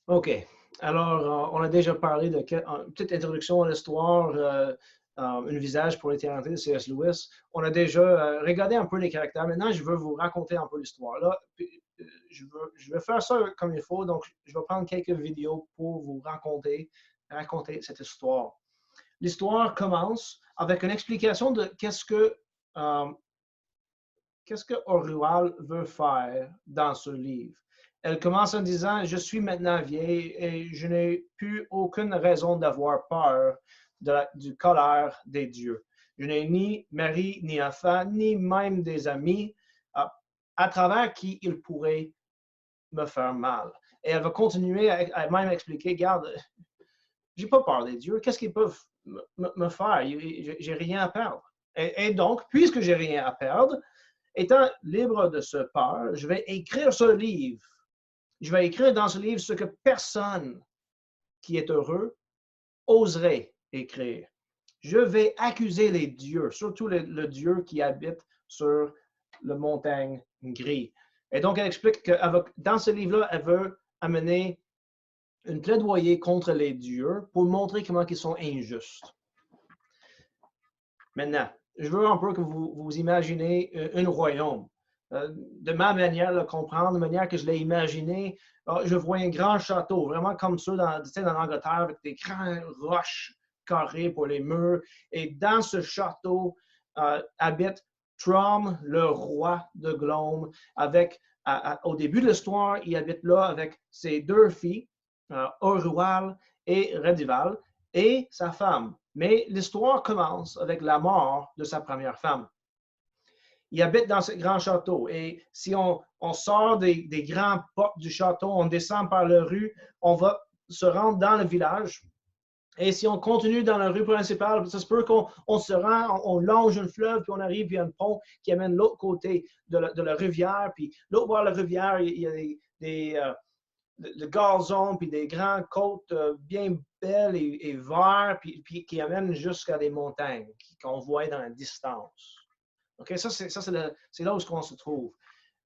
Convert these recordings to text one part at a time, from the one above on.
OK. Alors, on a déjà parlé de une petite introduction à l'histoire, Un visage pour l'éternité de C.S. Lewis. On a déjà regardé un peu les caractères. Maintenant, je veux vous raconter un peu l'histoire. Là, je veux faire ça comme il faut. Donc, je vais prendre quelques vidéos pour vous raconter cette histoire. L'histoire commence avec une explication de euh, qu'est-ce que Orual veut faire dans ce livre. Elle commence en disant, je suis maintenant vieille et je n'ai plus aucune raison d'avoir peur du colère des dieux. Je n'ai ni mari, ni enfant, ni même des amis à travers qui ils pourraient me faire mal. Et elle va continuer à même expliquer, regarde, j'ai pas peur des dieux, qu'est-ce qu'ils peuvent me faire? J'ai rien à perdre. Et donc, puisque j'ai rien à perdre, étant libre de ce peur, je vais écrire ce livre. Je vais écrire dans ce livre ce que personne qui est heureux oserait écrire. Je vais accuser les dieux, surtout le dieu qui habite sur la montagne grise. Et donc, elle explique que dans ce livre-là, elle veut amener une plaidoyer contre les dieux pour montrer comment ils sont injustes. Maintenant, je veux un peu que vous imaginez un royaume. De ma manière de le comprendre, de manière que je l'ai imaginé, je vois un grand château, vraiment comme ça dans l'Angleterre, avec des grandes roches carrées pour les murs. Et dans ce château habite Trom, le roi de Glome, avec, au début de l'histoire, il habite là avec ses deux filles, Orual et Redival, et sa femme. Mais l'histoire commence avec la mort de sa première femme. Il habite dans ce grand château et si on sort des grandes portes du château, on descend par la rue, on va se rendre dans le village. Et si on continue dans la rue principale, ça se peut qu'on se rend, on longe une fleuve, puis on arrive, puis il y a un pont qui amène l'autre côté de la rivière. Puis l'autre bord de la rivière, il y a le gazon, puis des grandes côtes bien belles et vertes, puis qui amènent jusqu'à des montagnes qu'on voit dans la distance. OK, c'est là où on se trouve.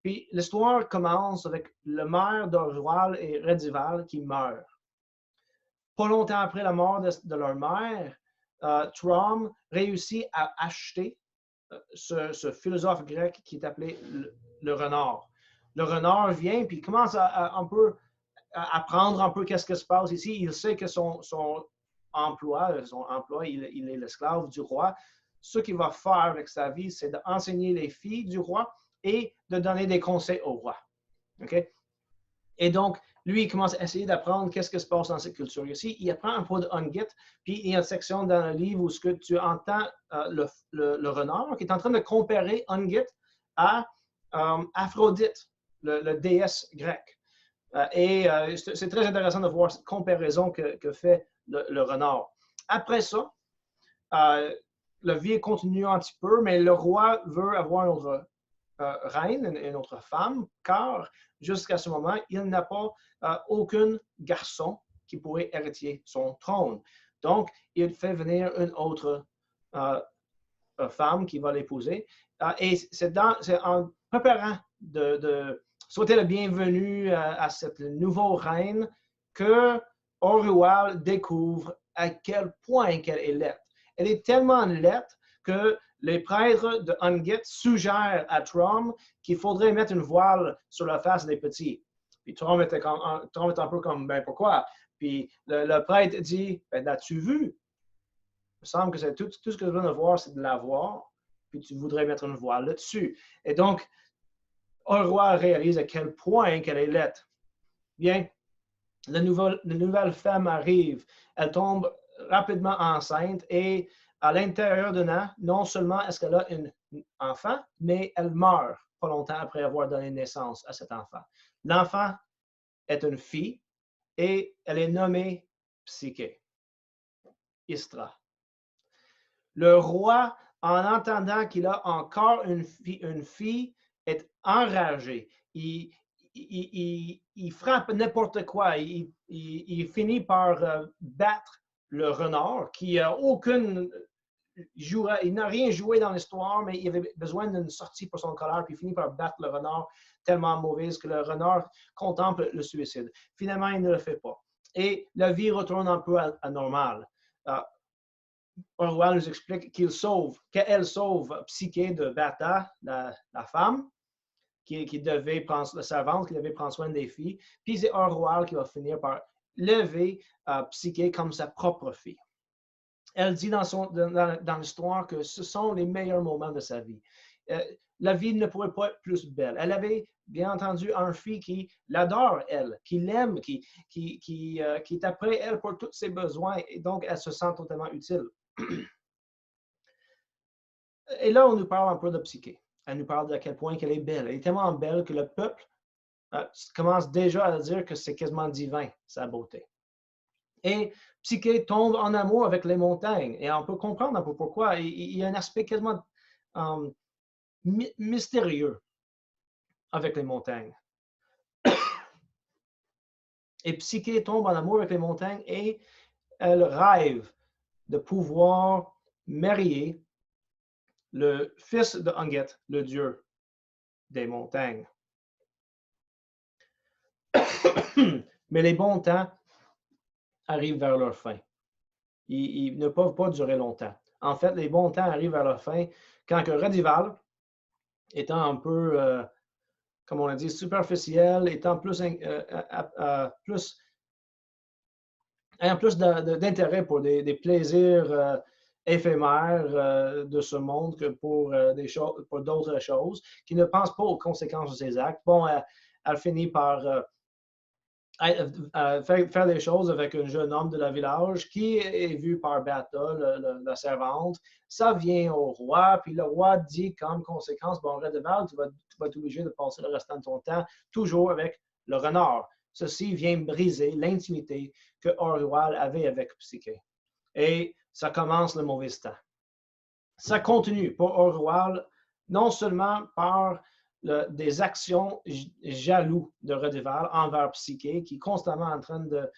Puis l'histoire commence avec le maire d'Orval et Redival qui meurent. Pas longtemps après la mort de leur mère, Trom réussit à acheter ce philosophe grec qui est appelé le renard. Le renard vient, puis il commence à un peu apprendre un peu qu'est-ce qui se passe ici. Il sait que son emploi, il est l'esclave du roi. Ce qu'il va faire avec sa vie, c'est d'enseigner les filles du roi et de donner des conseils au roi. OK? Et donc, lui, il commence à essayer d'apprendre qu'est-ce qui se passe dans cette culture ici. Il apprend un peu de Ungit, puis il y a une section dans le livre où ce que tu entends le renard qui est en train de comparer Ungit à Aphrodite, le déesse grecque. Et c'est très intéressant de voir cette comparaison que fait le renard. Après ça, la vie continue un petit peu, mais le roi veut avoir une autre reine, une autre femme, car jusqu'à ce moment, il n'a pas aucun garçon qui pourrait hériter son trône. Donc, il fait venir une autre femme qui va l'épouser. Et c'est en préparant de souhaiter la bienvenue à cette nouvelle reine que Orual découvre à quel point qu'elle est laide. Elle est tellement laide que les prêtres de Ungit suggèrent à Trom qu'il faudrait mettre une voile sur la face des petits. Puis Trom est un peu comme, ben pourquoi? Puis le prêtre dit, ben l'as-tu vu? Il me semble que c'est tout ce que je veux voir, c'est de la voir, puis tu voudrais mettre une voile là-dessus. Et donc, un roi réalise à quel point qu'elle est laide. Bien, la nouvelle femme arrive, elle tombe rapidement enceinte et à l'intérieur d'un an, non seulement est-ce qu'elle a un enfant, mais elle meurt pas longtemps après avoir donné naissance à cet enfant. L'enfant est une fille et elle est nommée Psyché, Istra. Le roi, en entendant qu'il a encore une fille, est enragé. Il frappe n'importe quoi. Il finit par battre le renard qui n'a aucune il n'a rien joué dans l'histoire, mais il avait besoin d'une sortie pour son colère, puis il finit par battre le renard tellement mauvaise que le renard contemple le suicide. Finalement, il ne le fait pas. Et la vie retourne un peu à normal. Orwell nous explique qu'elle sauve Psyché de Bata, la femme, qui devait prendre, la servante, qui devait prendre soin des filles. Puis c'est Orwell qui va finir par lever Psyché comme sa propre fille. Elle dit dans l'histoire que ce sont les meilleurs moments de sa vie. La vie ne pourrait pas être plus belle. Elle avait, bien entendu, un fils qui l'adore, elle, qui l'aime, qui est après elle pour tous ses besoins, et donc elle se sent totalement utile. Et là, on nous parle un peu de Psyché. Elle nous parle de à quel point elle est belle. Elle est tellement belle que le peuple commence déjà à dire que c'est quasiment divin, sa beauté. Et Psyché tombe en amour avec les montagnes. Et on peut comprendre un peu pourquoi. Il y a un aspect quasiment mystérieux avec les montagnes. Et Psyché tombe en amour avec les montagnes et elle rêve de pouvoir marier le fils de Anget, le dieu des montagnes. Mais les bons temps arrivent vers leur fin. Ils ne peuvent pas durer longtemps. En fait, les bons temps arrivent vers leur fin quand que Redival, étant un peu, comme on a dit, superficiel, étant plus ayant plus d'intérêt pour des plaisirs éphémères de ce monde que pour d'autres choses, qui ne pensent pas aux conséquences de ses actes. Bon, elle finit par faire des choses avec un jeune homme de la village qui est vu par Beata, la servante. Ça vient au roi, puis le roi dit comme conséquence, bon, Redival, tu vas être obligé de passer le restant de ton temps toujours avec le renard. Ceci vient briser l'intimité que Orwell avait avec Psyché. Et ça commence le mauvais temps. Ça continue pour Orwell, non seulement par des actions jaloux de Redival envers Psyché, qui est constamment en train de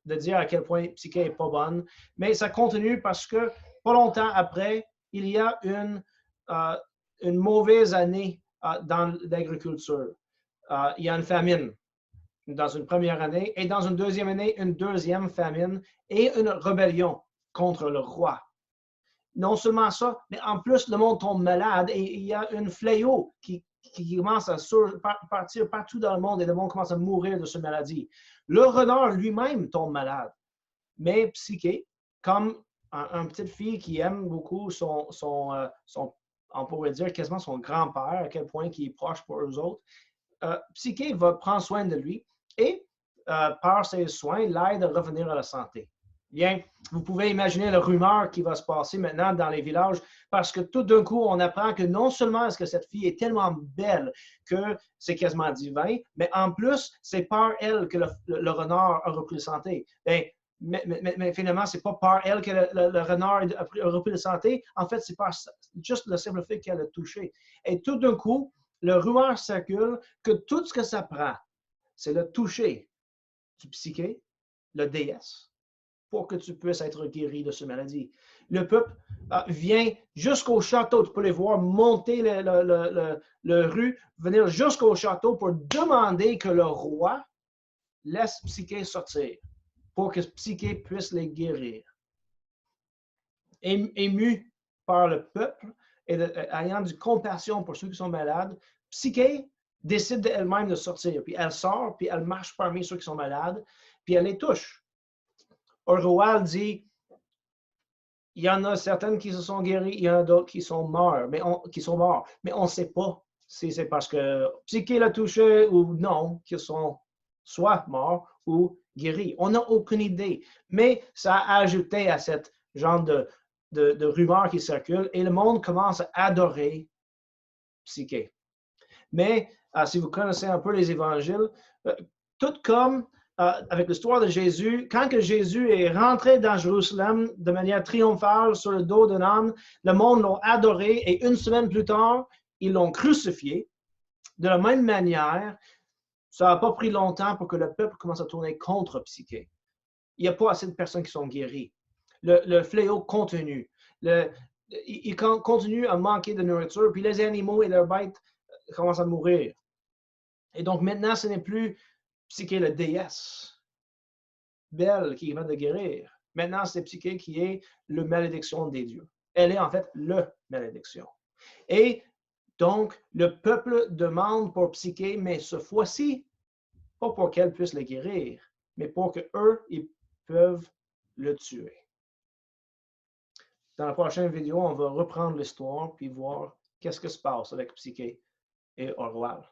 dire à quel point Psyché n'est pas bonne, mais ça continue parce que pas longtemps après, il y a une mauvaise année dans l'agriculture. Il y a une famine dans une première année, et dans une deuxième année, une deuxième famine et une rébellion contre le roi. Non seulement ça, mais en plus, le monde tombe malade et il y a un fléau qui commence à partir partout dans le monde et le monde commence à mourir de cette maladie. Le renard lui-même tombe malade. Mais Psyché, comme une petite fille qui aime beaucoup on pourrait dire quasiment son grand-père, à quel point il est proche pour eux autres, Psyché va prendre soin de lui et, par ses soins, l'aide à revenir à la santé. Bien, vous pouvez imaginer la rumeur qui va se passer maintenant dans les villages parce que tout d'un coup, on apprend que non seulement est-ce que cette fille est tellement belle que c'est quasiment divin, mais en plus, c'est par elle que le renard a repris la santé. Bien, mais finalement, ce n'est pas par elle que le renard a repris la santé. En fait, c'est par juste le simple fait qu'elle a touché. Et tout d'un coup, le rumeur circule que tout ce que ça prend, c'est le toucher du Psyché, le déesse, pour que tu puisses être guéri de cette maladie. Le peuple vient jusqu'au château. Tu peux les voir monter le rue, venir jusqu'au château pour demander que le roi laisse Psyché sortir, pour que Psyché puisse les guérir. Ému par le peuple et ayant du compassion pour ceux qui sont malades, Psyché décide d'elle-même de sortir. Puis elle sort, puis elle marche parmi ceux qui sont malades, puis elle les touche. Orwell dit, il y en a certaines qui se sont guéries, il y en a d'autres qui sont morts, mais on ne sait pas si c'est parce que Psyché l'a touché ou non, qu'ils sont soit morts ou guéris. On n'a aucune idée, mais ça a ajouté à cette genre de rumeurs qui circulent et le monde commence à adorer Psyché. Mais si vous connaissez un peu les évangiles, tout comme avec l'histoire de Jésus, quand que Jésus est rentré dans Jérusalem de manière triomphale sur le dos d'un âne, le monde l'a adoré et une semaine plus tard, ils l'ont crucifié. De la même manière, ça n'a pas pris longtemps pour que le peuple commence à tourner contre Psyché. Il n'y a pas assez de personnes qui sont guéries. Le fléau continue. il continue à manquer de nourriture, puis les animaux et leurs bêtes commencent à mourir. Et donc maintenant, ce n'est plus Psyché la déesse, belle qui va de guérir. Maintenant, c'est Psyché qui est le malédiction des dieux. Elle est en fait le malédiction. Et donc, le peuple demande pour Psyché, mais cette fois-ci, pas pour qu'elle puisse le guérir, mais pour qu'eux, ils peuvent le tuer. Dans la prochaine vidéo, on va reprendre l'histoire puis voir qu'est-ce qui se passe avec Psyché et Orwal.